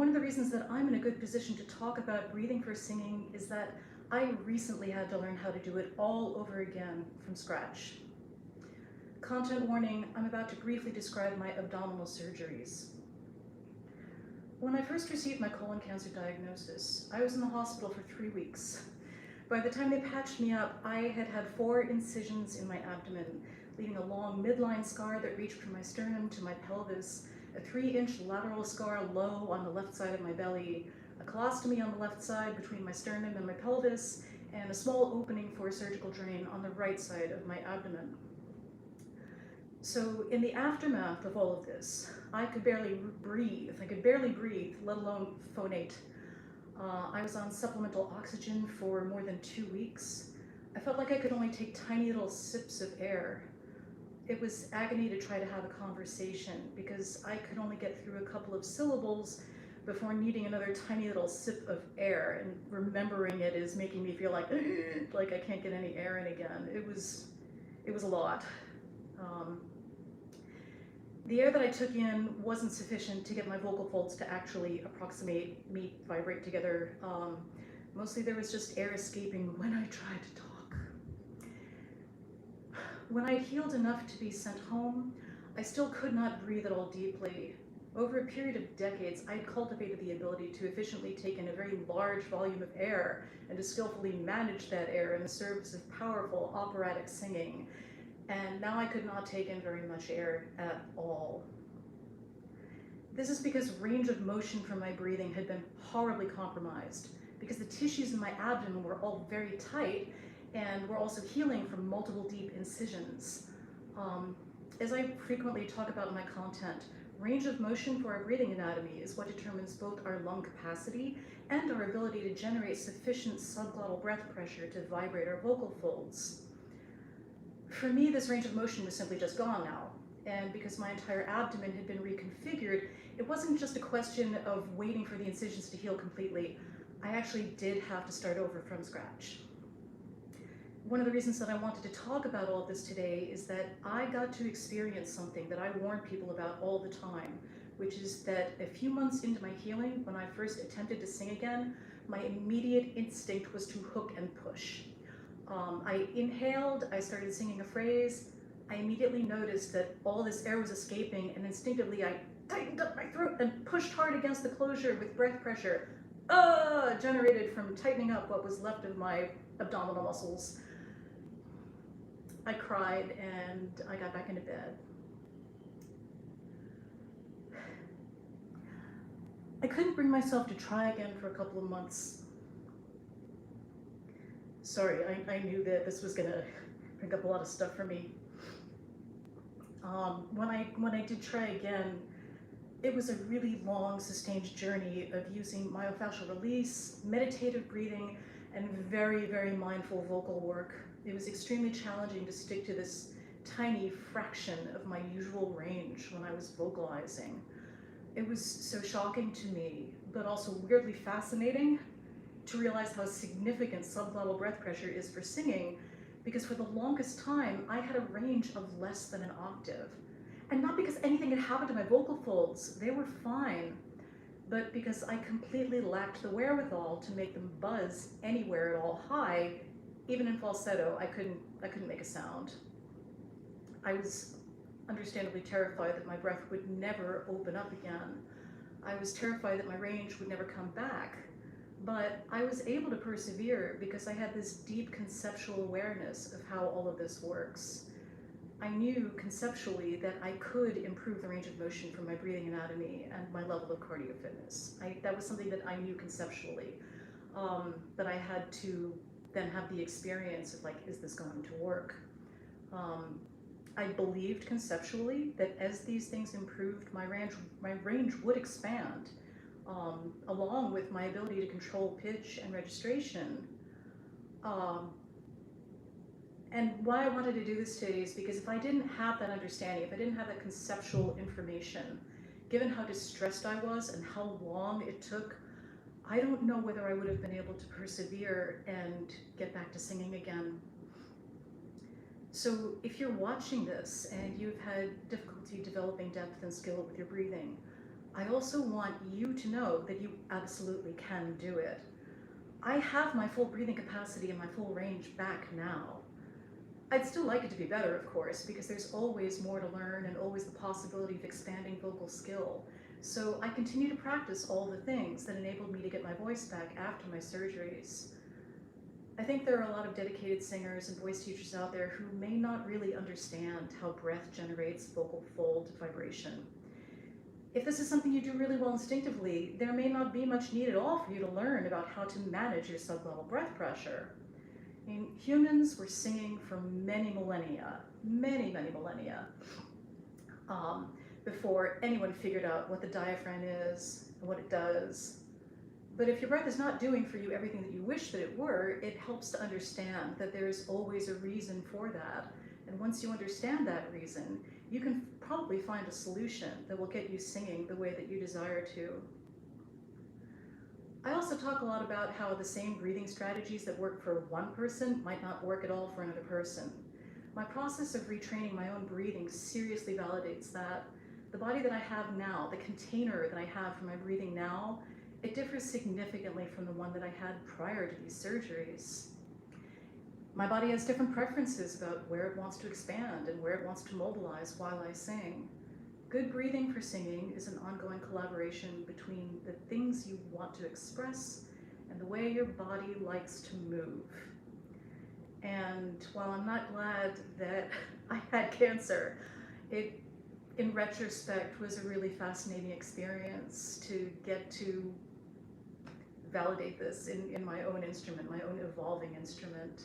one of the reasons that I'm in a good position to talk about breathing for singing is that I recently had to learn how to do it all over again from scratch. Content warning, I'm about to briefly describe my abdominal surgeries. When I first received my colon cancer diagnosis, I was in the hospital for 3 weeks. By the time they patched me up, I had had 4 incisions in my abdomen, leaving a long midline scar that reached from my sternum to my pelvis, a 3-inch lateral scar low on the left side of my belly, a colostomy on the left side between my sternum and my pelvis, and a small opening for a surgical drain on the right side of my abdomen. So in the aftermath of all of this, I could barely breathe, let alone phonate. I was on supplemental oxygen for more than 2 weeks. I felt like I could only take tiny little sips of air. It was agony to try to have a conversation because I could only get through a couple of syllables before needing another tiny little sip of air, and remembering it is making me feel like I can't get any air in again. It was a lot. The air that I took in wasn't sufficient to get my vocal folds to actually approximate, meet, vibrate together. Mostly there was just air escaping when I tried to talk. When I'd healed enough to be sent home, I still could not breathe at all deeply. Over a period of decades, I'd cultivated the ability to efficiently take in a very large volume of air and to skillfully manage that air in the service of powerful operatic singing. And now I could not take in very much air at all. This is because range of motion from my breathing had been horribly compromised, because the tissues in my abdomen were all very tight and were also healing from multiple deep incisions. As I frequently talk about in my content, range of motion for our breathing anatomy is what determines both our lung capacity and our ability to generate sufficient subglottal breath pressure to vibrate our vocal folds. For me, this range of motion was simply just gone now, and because my entire abdomen had been reconfigured, it wasn't just a question of waiting for the incisions to heal completely. I actually did have to start over from scratch. One of the reasons that I wanted to talk about all of this today is that I got to experience something that I warn people about all the time, which is that a few months into my healing, when I first attempted to sing again, my immediate instinct was to hook and push. I inhaled, I started singing a phrase, I immediately noticed that all this air was escaping, and instinctively I tightened up my throat and pushed hard against the closure with breath pressure, generated from tightening up what was left of my abdominal muscles. I cried and I got back into bed. I couldn't bring myself to try again for a couple of months. Sorry, I knew that this was gonna bring up a lot of stuff for me. When I did try again, it was a really long, sustained journey of using myofascial release, meditative breathing, and very, very mindful vocal work. It was extremely challenging to stick to this tiny fraction of my usual range when I was vocalizing. It was so shocking to me, but also weirdly fascinating to realize how significant subglottal breath pressure is for singing, because for the longest time, I had a range of less than an octave. And not because anything had happened to my vocal folds, they were fine, but because I completely lacked the wherewithal to make them buzz anywhere at all high. Even in falsetto, I couldn't make a sound. I was understandably terrified that my breath would never open up again. I was terrified that my range would never come back. But I was able to persevere because I had this deep conceptual awareness of how all of this works. I knew conceptually that I could improve the range of motion from my breathing anatomy and my level of cardio fitness. That was something that I knew conceptually, but I had to then have the experience of is this going to work? I believed conceptually that as these things improved, my range would expand. Along with my ability to control pitch and registration. And why I wanted to do this today is because if I didn't have that understanding, if I didn't have that conceptual information, given how distressed I was and how long it took, I don't know whether I would have been able to persevere and get back to singing again. So if you're watching this and you've had difficulty developing depth and skill with your breathing, I also want you to know that you absolutely can do it. I have my full breathing capacity and my full range back now. I'd still like it to be better, of course, because there's always more to learn and always the possibility of expanding vocal skill. So I continue to practice all the things that enabled me to get my voice back after my surgeries. I think there are a lot of dedicated singers and voice teachers out there who may not really understand how breath generates vocal fold vibration. If this is something you do really well instinctively, there may not be much need at all for you to learn about how to manage your sublevel breath pressure. I mean, humans were singing for many millennia, many millennia, before anyone figured out what the diaphragm is and what it does. But if your breath is not doing for you everything that you wish that it were, it helps to understand that there is always a reason for that. And once you understand that reason, you can probably find a solution that will get you singing the way that you desire to. I also talk a lot about how the same breathing strategies that work for one person might not work at all for another person. My process of retraining my own breathing seriously validates that. The body that I have now, the container that I have for my breathing now, it differs significantly from the one that I had prior to these surgeries. My body has different preferences about where it wants to expand and where it wants to mobilize while I sing. Good breathing for singing is an ongoing collaboration between the things you want to express and the way your body likes to move. And while I'm not glad that I had cancer, it, in retrospect, was a really fascinating experience to get to validate this in my own instrument, my own evolving instrument.